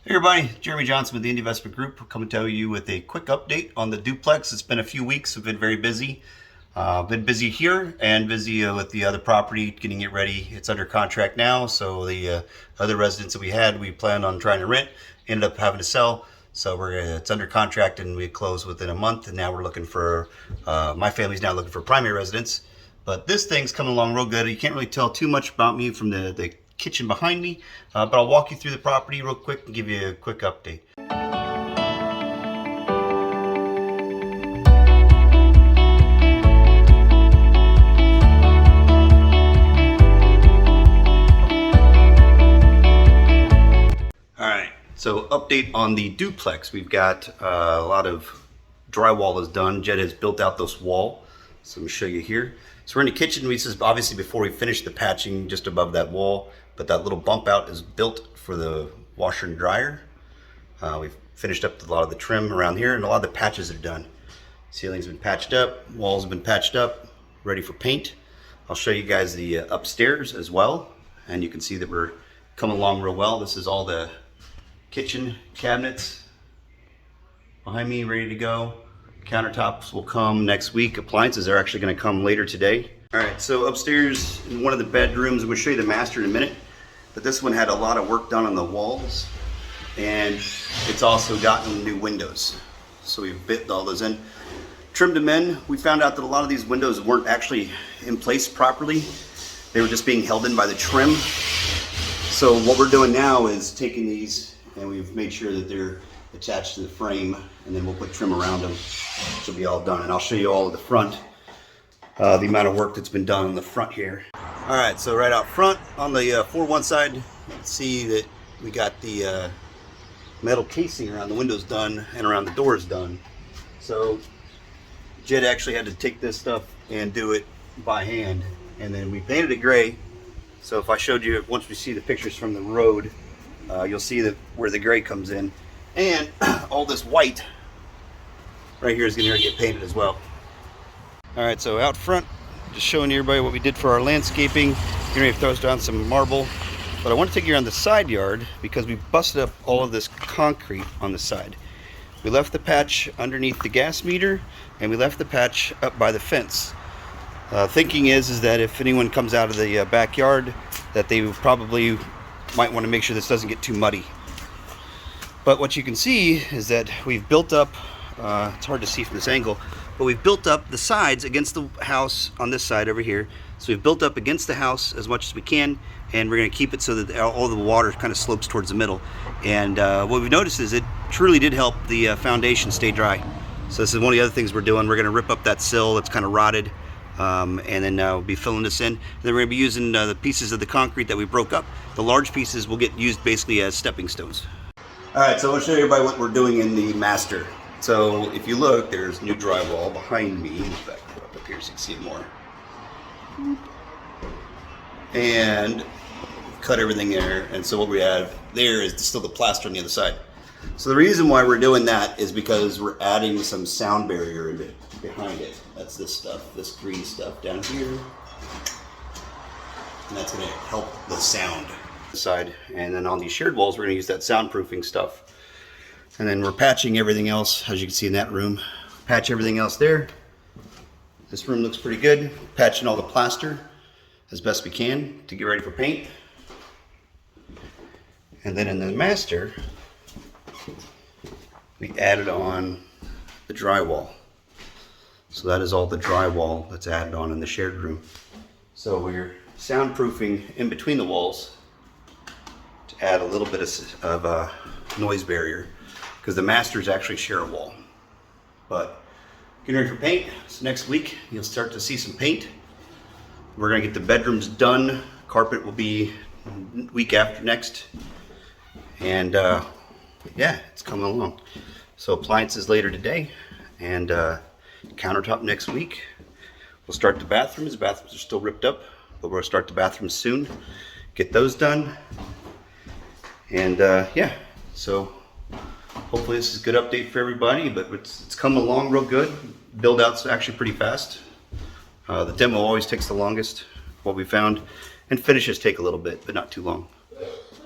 Hey everybody, Jeremy Johnson with the Indie Investment Group. Coming to you with a quick update on the duplex. It's been a few weeks. We've been very busy. Been busy here and busy with the other property, getting it ready. It's under contract now, so the other residents that we had, we planned on trying to rent, ended up having to sell. So it's under contract and we close within a month. And now we're looking for, my family's now looking for primary residence. But this thing's coming along real good. You can't really tell too much about me from the kitchen behind me, but I'll walk you through the property real quick and give you a quick update. Alright, so update on the duplex. We've got a lot of drywall is done. Jed has built out this wall. So let me show you here. So we're in the kitchen. This is obviously before we finish the patching just above that wall, but that little bump out is built for the washer and dryer. We've finished up a lot of the trim around here and a lot of the patches are done. Ceiling's been patched up, walls have been patched up, ready for paint. I'll show you guys the upstairs as well, and you can see that we're coming along real well. This is all the kitchen cabinets behind me, ready to go. Countertops will come next week. Appliances are actually going to come later today. All right, so upstairs in one of the bedrooms, I'm going to show you the master in a minute, but this one had a lot of work done on the walls, and it's also gotten new windows. So we've bit all those in, trimmed them in. We found out that a lot of these windows weren't actually in place properly. They were just being held in by the trim. So what we're doing now is taking these and we've made sure that they're attached to the frame, and then we'll put trim around them. Which will be all done, and I'll show you all of the front, the amount of work that's been done on the front here. All right, so right out front on the 4-1 side, you can see that we got the metal casing around the windows done and around the doors done. So Jed actually had to take this stuff and do it by hand, and then we painted it gray. So if I showed you, once we see the pictures from the road, you'll see that where the gray comes in, and all this white right here is going to get painted as well. All right, so out front, just showing everybody what we did for our landscaping. You're going to throw down some marble, but I want to take you around the side yard because we busted up all of this concrete on the side. We left the patch underneath the gas meter, and we left the patch up by the fence. Thinking is that if anyone comes out of the backyard, that they probably might want to make sure this doesn't get too muddy. But what you can see is that we've built up, it's hard to see from this angle, but we've built up the sides against the house on this side over here. So we've built up against the house as much as we can, and we're going to keep it so that all the water kind of slopes towards the middle. And what we've noticed is it truly did help the foundation stay dry. So this is one of the other things we're doing. We're going to rip up that sill that's kind of rotted, and then we'll be filling this in. And then we're going to be using the pieces of the concrete that we broke up. The large pieces will get used basically as stepping stones. All right, so I want to show everybody what we're doing in the master. So if you look, there's new drywall behind me. Back up here so you can see it more. And cut everything there. And so what we have there is still the plaster on the other side. So the reason why we're doing that is because we're adding some sound barrier behind it. That's this stuff, this green stuff down here. And that's going to help the sound side. And then on these shared walls, we're going to use that soundproofing stuff. And then we're patching everything else, as you can see in that room. Patch everything else there. This room looks pretty good. Patching all the plaster as best we can to get ready for paint. And then in the master, we added on the drywall. So that is all the drywall that's added on in the shared room. So we're soundproofing in between the walls to add a little bit of a noise barrier, because the masters actually share a wall. But getting ready for paint. So next week you'll start to see some paint. We're gonna get the bedrooms done. Carpet will be week after next. And yeah, it's coming along. So appliances later today, and countertop next week. We'll start the bathrooms. The bathrooms are still ripped up, but we'll start the bathrooms soon. Get those done. And yeah, so hopefully this is a good update for everybody, but it's coming along real good. Build out's actually pretty fast. The demo always takes the longest, what we found, and finishes take a little bit, but not too long.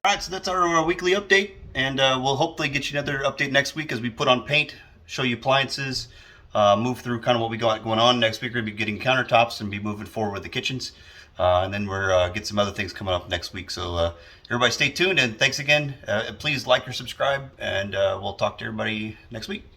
All right, so that's our weekly update. and we'll hopefully get you another update next week as we put on paint, show you appliances, move through kind of what we got going on. Next week we're going to be getting countertops and be moving forward with the kitchens. And then we're get some other things coming up next week. So everybody stay tuned, and thanks again. Please like or subscribe, and we'll talk to everybody next week.